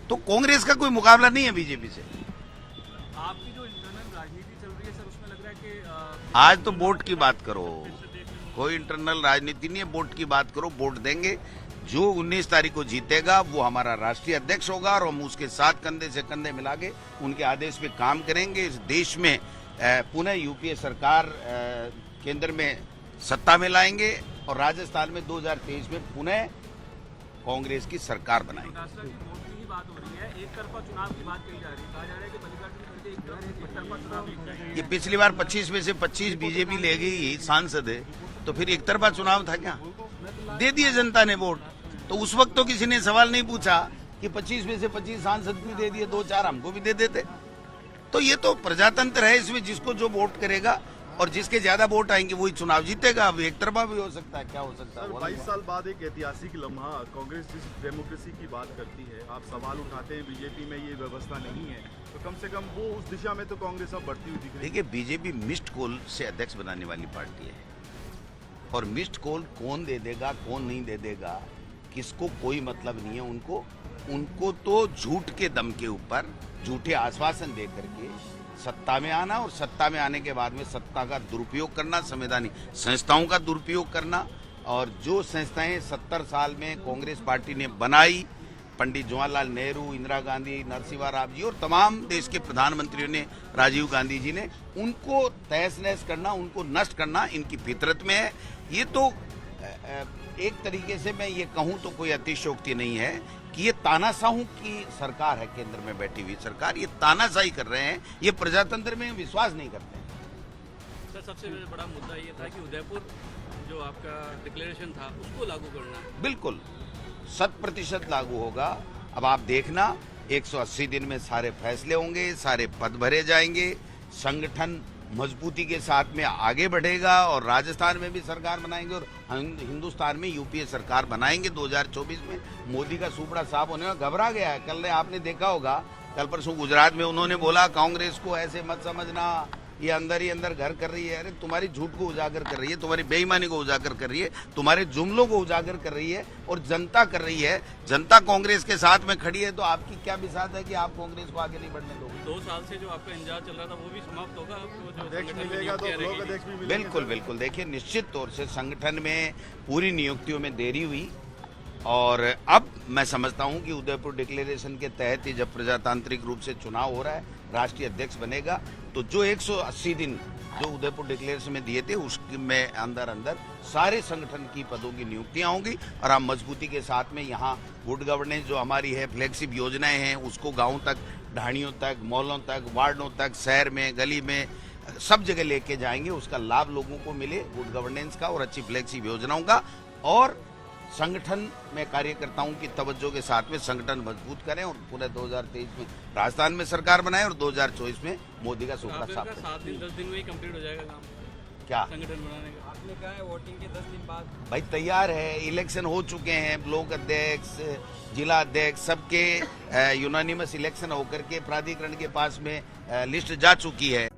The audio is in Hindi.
तो कांग्रेस का कोई मुकाबला नहीं है बीजेपी से। आपकी जो इंटरनल राजनीति चल रही है सर, उसमें लग रहा है कि आज तो वोट की बात करो, कोई इंटरनल राजनीति नहीं है, वोट की बात करो। वोट देंगे, जो 19 तारीख को जीतेगा वो हमारा राष्ट्रीय अध्यक्ष होगा और हम उसके साथ कंधे से कंधे मिला के उनके आदेश पे काम करेंगे। इस देश में पुनः यूपीए सरकार केंद्र में सत्ता में लाएंगे और राजस्थान में 2023 में पुनः कांग्रेस की सरकार बनाएंगे। वोट की ही बात हो रही है, एक तरफा चुनाव की बात कही जा रही है, कहा जा रहा है कि मल्लिकार्जुन खड़गे एक तरफा चुनाव। ये पिछली बार 25 में से 25 बीजेपी ले गई सांसद है, तो फिर एक तरफा चुनाव था क्या? दे दिए जनता ने वोट। तो उस वक्त तो किसी ने सवाल नहीं पूछा कि 25 में से 25 सांसद भी दे दिए, 2-4 हमको भी दे देते। तो ये तो प्रजातंत्र है, इसमें जिसको जो वोट करेगा और जिसके ज्यादा वोट आएंगे वही चुनाव जीतेगा। अब एक तरफा भी हो सकता है, क्या हो सकता है? 22 साल बाद एक ऐतिहासिक लम्हा, कांग्रेस जिस डेमोक्रेसी की बात करती है, आप सवाल उठाते हैं बीजेपी में ये व्यवस्था नहीं है, तो कम से कम वो उस दिशा में तो कांग्रेस अब बढ़ती हुई दिख रही है। देखिए, बीजेपी मिस्ड कॉल से अध्यक्ष बनाने वाली पार्टी है और मिस्ड कॉल कौन दे देगा कौन नहीं दे देगा किसको कोई मतलब नहीं है। उनको तो झूठ के दम के ऊपर झूठे आश्वासन दे करके सत्ता में आना और सत्ता में आने के बाद में सत्ता का दुरुपयोग करना, संवैधानिक संस्थाओं का दुरुपयोग करना। और जो संस्थाएं 70 साल में कांग्रेस पार्टी ने बनाई, पंडित जवाहरलाल नेहरू, इंदिरा गांधी, नरसिम्हा राव जी और तमाम देश के प्रधानमंत्रियों ने, राजीव गांधी जी ने, उनको तहस नहस करना, उनको नष्ट करना इनकी फितरत में है। ये तो एक तरीके से मैं ये कहूं तो कोई अतिशयोक्ति नहीं है कि ये तानाशाहों की सरकार है, केंद्र में बैठी हुई सरकार, ये तानाशाही कर रहे हैं, ये प्रजातंत्र में विश्वास नहीं करते हैं। सर, सबसे बड़ा मुद्दा ये था कि उदयपुर जो आपका डिक्लेरेशन था उसको लागू करना है। बिल्कुल 100% लागू होगा। अब आप देखना 180 दिन में सारे फैसले होंगे, सारे पद भरे जाएंगे, संगठन मजबूती के साथ में आगे बढ़ेगा और राजस्थान में भी सरकार बनाएंगे और हिंदुस्तान में यूपीए सरकार बनाएंगे 2024 में। मोदी का सुपड़ा साफ होने में घबरा गया है। कल आपने देखा होगा, कल परसों गुजरात में उन्होंने बोला कांग्रेस को ऐसे मत समझना, ये अंदर ही अंदर घर कर रही है। अरे तुम्हारी झूठ को उजागर कर रही है, तुम्हारी बेईमानी को उजागर कर रही है, तुम्हारे जुमलों को उजागर कर रही है और जनता कर रही है। जनता कांग्रेस के साथ में खड़ी है, तो आपकी क्या बिसात है कि आप कांग्रेस को आगे नहीं बढ़ने दोगे? 2 साल से जो आपका इंतजार चल रहा था वो भी समाप्त होगा, आपको जो अध्यक्ष मिलेगा तो ब्लॉक अध्यक्ष भी मिलेगा। बिल्कुल बिल्कुल। देखिए, निश्चित तौर से संगठन में पूरी नियुक्तियों में देरी हुई और अब मैं समझता हूं कि उदयपुर डिक्लेरेशन के तहत ही जब प्रजातांत्रिक रूप से चुनाव हो रहा है, राष्ट्रीय अध्यक्ष बनेगा, तो जो 180 दिन जो उदयपुर डिक्लेरेशन में दिए थे उसमें अंदर अंदर सारे संगठन की पदों की नियुक्तियां होंगी और हम मजबूती के साथ में यहाँ गुड गवर्नेंस जो हमारी है, फ्लैगशिप योजनाएं हैं, उसको गाँव तक, ढाणियों तक, मोहल्लों तक, वार्डों तक, शहर में, गली में, सब जगह लेके जाएंगे। उसका लाभ लोगों को मिले, गुड गवर्नेंस का और अच्छी फ्लैगशिप योजनाओं का। और संगठन में कार्यकर्ताओं की तवज्जो के साथ में संगठन मजबूत करें और पूरे 2023 में राजस्थान में सरकार बनाए और 2024 में मोदी का सुपड़ा साफ करें। 7 दिन 10 दिन में ही कंप्लीट हो जाएगा काम, क्या संगठन बनाने का? आपने कहा है वोटिंग के 10 दिन बाद। भाई तैयार है, इलेक्शन हो चुके हैं, ब्लॉक अध्यक्ष, जिला अध्यक्ष, सबके यूनानिमस इलेक्शन होकर के प्राधिकरण के पास में लिस्ट जा चुकी है।